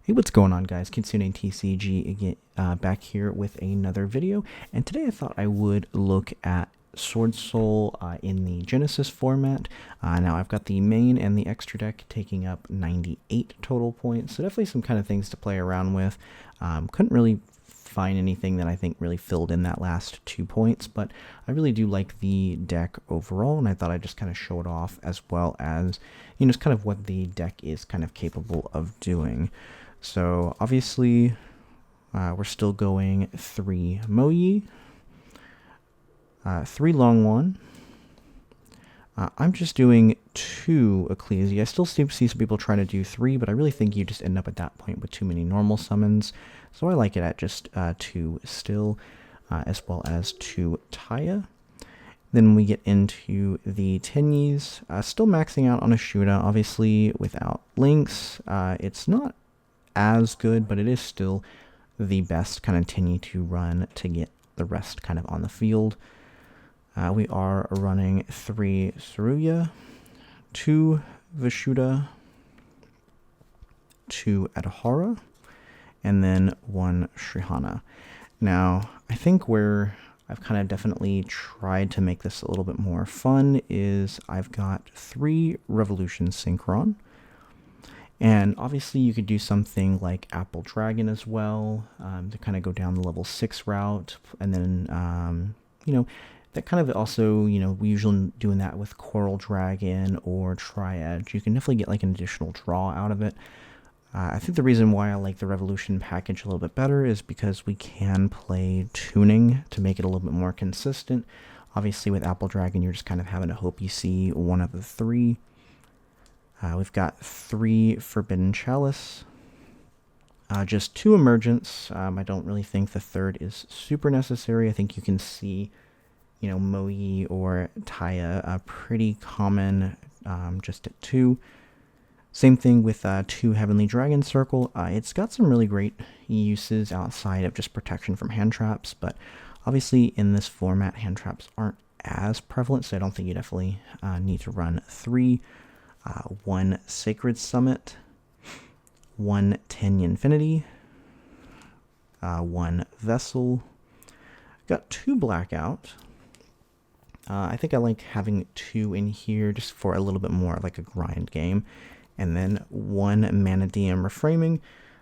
Hey, what's going on, guys? Kitsune TCG again, back here with another video, and today I thought I would look at Swordsoul in the Genesys format. Now I've got the main and the extra deck taking up 98 total points, so definitely some kind of things to play around with. Couldn't really find anything that I think really filled in that last 2 points, but I really do like the deck overall, and I thought I'd just kind of show it off, as well as, you know, just kind of what the deck is kind of capable of doing. So obviously, we're still going 3 Moyi, 3 Longwan. I'm just doing 2 Ecclesia. I still see some people trying to do 3, but I really think you just end up at that point with too many normal summons. So I like it at just 2 still, as well as 2 Taya. Then we get into the Tenyis, still maxing out on a Shuda, obviously without links. It's not as good, but it is still the best kind of Tenyi to run to get the rest kind of on the field. We are running 3 Tsuruya, 2 Vishuda, 2 Adhara, and then 1 Shrihana. Now, I think where I've kind of definitely tried to make this a little bit more fun is I've got 3 Revolution Synchron. And obviously you could do something like Apple Dragon as well, to kind of go down the level 6 route. And then, you know, that kind of also, you know, we usually doing that with Coral Dragon or Triad. You can definitely get like an additional draw out of it. I think the reason why I like the Revolution package a little bit better is because we can play tuning to make it a little bit more consistent. Obviously with Apple Dragon, you're just kind of having to hope you see one of the 3. We've got 3 Forbidden Chalice, just 2 Emergence. I don't really think the 3rd is super necessary. I think you can see, you know, Moyi or Taya pretty common, just at 2. Same thing with 2 Heavenly Dragon Circle. It's got some really great uses outside of just protection from hand traps, but obviously in this format, hand traps aren't as prevalent, so I don't think you definitely need to run 3. 1 Sacred Summit, 1 Tenyi Infinity, 1 Vessel. Got 2 Blackout. I think I like having 2 in here just for a little bit more like a grind game. And then 1 Manadium Reframing.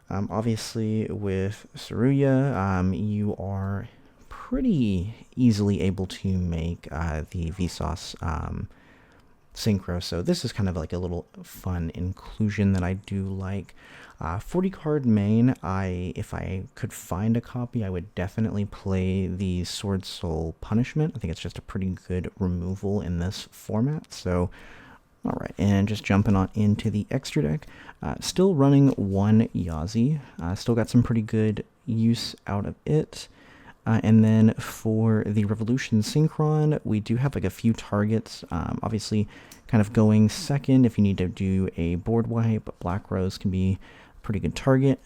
Obviously with Tsuruya, you are pretty easily able to make the Vsauce synchro, so this is kind of like a little fun inclusion that I do like. 40 card main, if I could find a copy, I would definitely play the Swordsoul Punishment. I think it's just a pretty good removal in this format. So alright, and just jumping on into the extra deck, still running 1 Yazi, still got some pretty good use out of it. And then for the Revolution Synchron, we do have like a few targets. Obviously, kind of going second if you need to do a board wipe. Black Rose can be a pretty good target.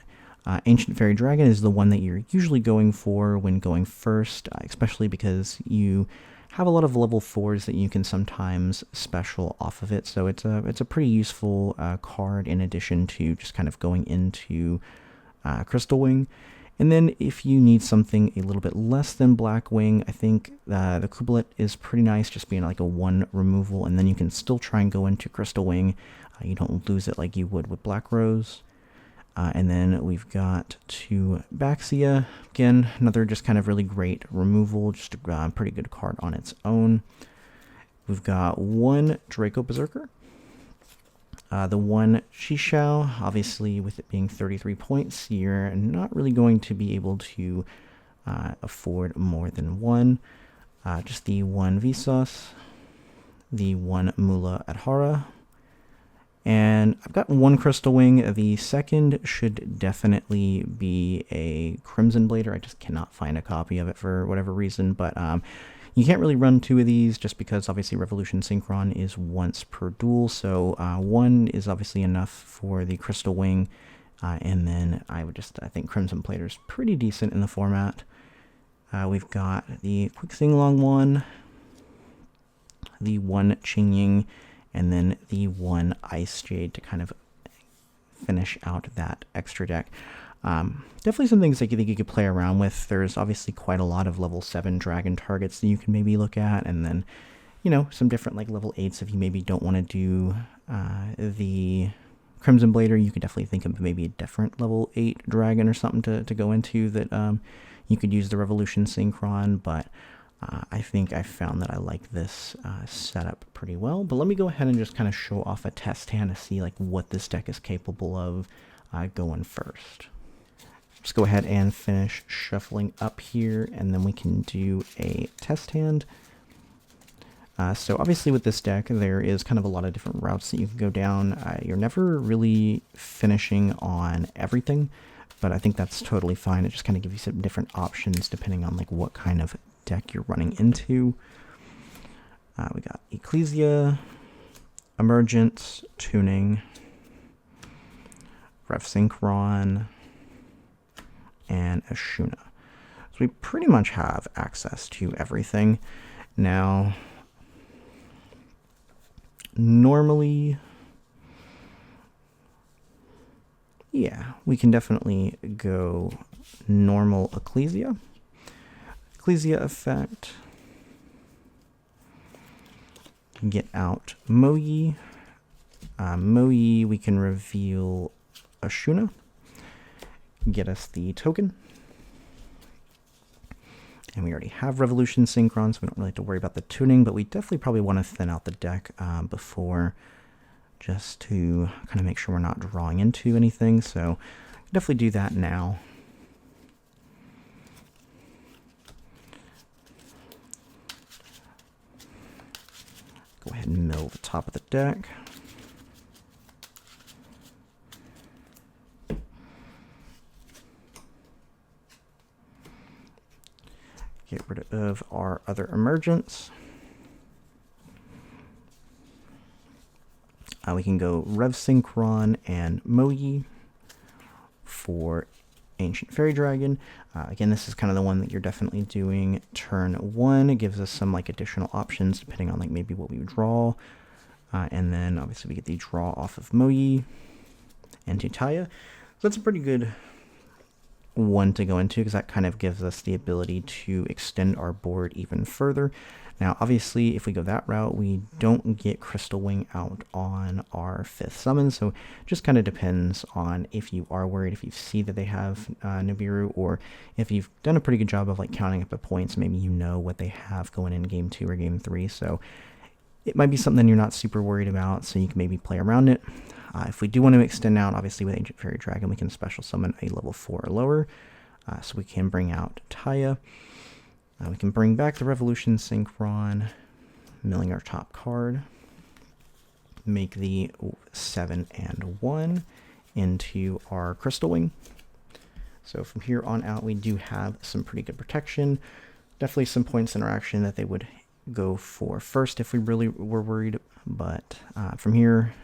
Ancient Fairy Dragon is the one that you're usually going for when going first, especially because you have a lot of level 4s that you can sometimes special off of it. So it's a pretty useful card in addition to just kind of going into Crystal Wing. And then if you need something a little bit less than Blackwing, I think the Kubelet is pretty nice, just being like a 1 removal, and then you can still try and go into Crystal Wing. You don't lose it like you would with Black Rose. And then we've got 2 Baxia. Again, another just kind of really great removal, just a pretty good card on its own. We've got 1 Draco Berserker. The 1 Shishao, obviously with it being 33 points, you're not really going to be able to afford more than 1. Just the 1 Vsauce, the 1 Mula Adhara, and I've got 1 Crystal Wing. The second should definitely be a Crimson Blader. I just cannot find a copy of it for whatever reason, but you can't really run 2 of these just because obviously Revolution Synchron is once per duel, so 1 is obviously enough for the Crystal Wing, and then I think Crimson Plater is pretty decent in the format. We've got the Quick Sing Long one, the 1 Qingying, and then the 1 Ice Jade to kind of finish out that extra deck. Definitely some things that you think you could play around with. There's obviously quite a lot of level 7 dragon targets that you can maybe look at, and then, you know, some different like level 8s if you maybe don't want to do the Crimson Blader. You could definitely think of maybe a different level 8 dragon or something to go into that you could use the Revolution Synchron, but I think I found that I like this setup pretty well. But let me go ahead and just kind of show off a test hand to see like what this deck is capable of going first. Let's go ahead and finish shuffling up here, and then we can do a test hand. So obviously with this deck, there is kind of a lot of different routes that you can go down. You're never really finishing on everything, but I think that's totally fine. It just kind of gives you some different options depending on like what kind of deck you're running into. We got Ecclesia, Emergence, Tuning, Rev Synchron, and Ashuna. So we pretty much have access to everything. Now, normally, yeah, we can definitely go normal Ecclesia. Ecclesia effect. Get out Moyi. Moyi, we can reveal Ashuna. Get us the token. And we already have Revolution Synchron, so we don't really have to worry about the tuning, but we definitely probably want to thin out the deck before, just to kind of make sure we're not drawing into anything. So definitely do that now. Go ahead and mill the top of the deck. Get rid of our other Emergence. We can go Rev Synchron and Moyi for Ancient Fairy Dragon. Again, this is kind of the one that you're definitely doing turn 1. It gives us some like additional options depending on like maybe what we draw. And then obviously we get the draw off of Moyi and Titaya. So that's a pretty good one to go into because that kind of gives us the ability to extend our board even further. Now, obviously, if we go that route, we don't get Crystal Wing out on our 5th summon, so just kind of depends on if you are worried, if you see that they have Nibiru, or if you've done a pretty good job of like counting up the points, maybe you know what they have going in game 2 or game 3, so it might be something you're not super worried about, so you can maybe play around it. If we do want to extend out, obviously with Ancient Fairy Dragon, we can special summon a level 4 or lower, so we can bring out Taya. We can bring back the Revolution Synchron, milling our top card, make the 7 and 1 into our Crystal Wing. So from here on out, we do have some pretty good protection. Definitely some points interaction that they would go for first if we really were worried, but from here,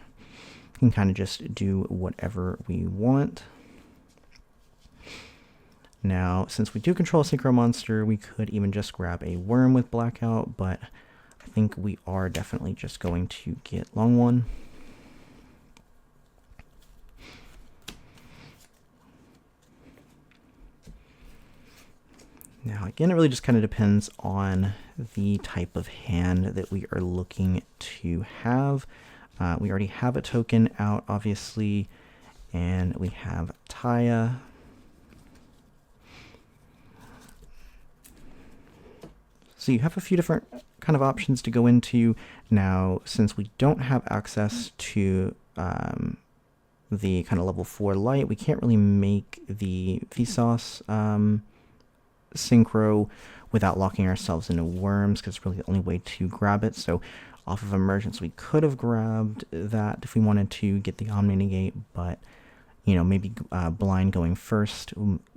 we can kind of just do whatever we want. Now, since we do control a Synchro Monster, we could even just grab a Worm with Blackout, but I think we are definitely just going to get Long One. Now, again, it really just kind of depends on the type of hand that we are looking to have. We already have a token out, obviously, and we have Taya. So you have a few different kind of options to go into. Now, since we don't have access to the kind of level 4 light, we can't really make the Vsauce synchro without locking ourselves into worms, because it's really the only way to grab it. So off of Emergence, we could have grabbed that if we wanted to get the Omni Negate, but you know, maybe blind going first,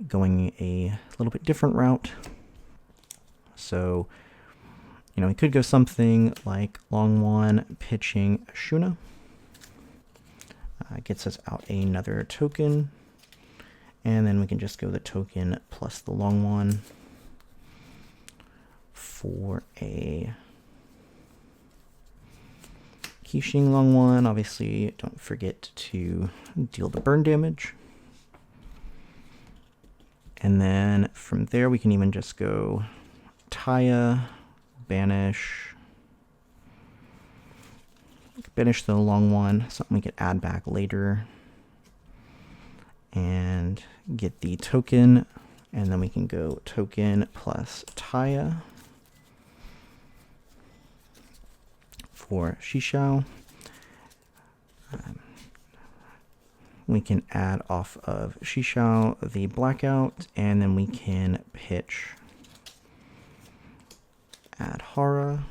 going a little bit different route. So, you know, we could go something like Long One, pitching Ashuna. Gets us out another token. And then we can just go the token plus the Long One for a Qixing Long One, obviously don't forget to deal the burn damage. And then from there we can even just go Taya, banish the Long One, something we could add back later. And get the token, and then we can go token plus Taya for Xixiao. We can add off of Xixiao the blackout, and then we can pitch add Hara.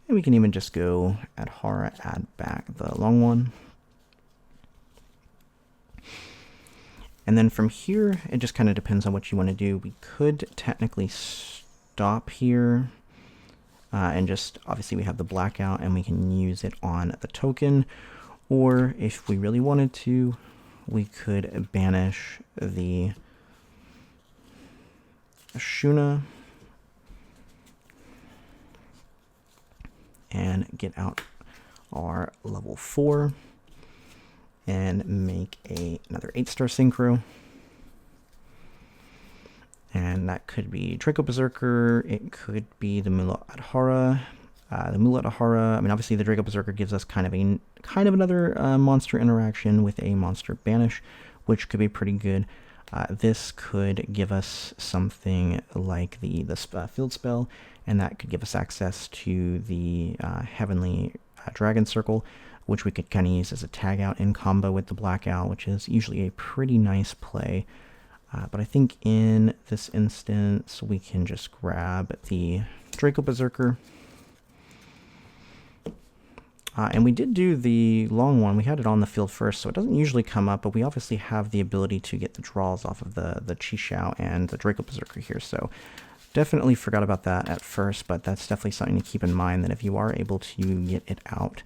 And we can even just go add Hara, add back the Long One. And then from here, it just kind of depends on what you want to do. We could technically stop here. And just, obviously we have the blackout and we can use it on the token. Or if we really wanted to, we could banish the Shuna and get out our level 4 and make another 8-star synchro. And that could be Draco Berserker, it could be the Mulat Adhara. The Mulat Adhara, I mean obviously the Draco Berserker gives us kind of another monster interaction with a monster banish, which could be pretty good. This could give us something like the field spell, and that could give us access to the Heavenly Dragon Circle, which we could kind of use as a tag out in combo with the blackout, which is usually a pretty nice play. But I think in this instance, we can just grab the Draco Berserker. And we did do the Long One. We had it on the field first, so it doesn't usually come up, but we obviously have the ability to get the draws off of the Xixiao and the Draco Berserker here. So definitely forgot about that at first, but that's definitely something to keep in mind, that if you are able to get it out,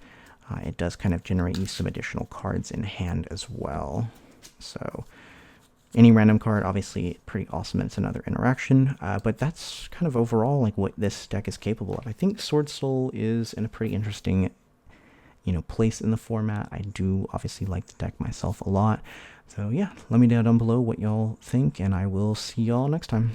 it does kind of generate you some additional cards in hand as well. So any random card, obviously pretty awesome. It's another interaction, but that's kind of overall like what this deck is capable of. I think Swordsoul is in a pretty interesting, place in the format. I do obviously like the deck myself a lot. So yeah, let me know down below what y'all think, and I will see y'all next time.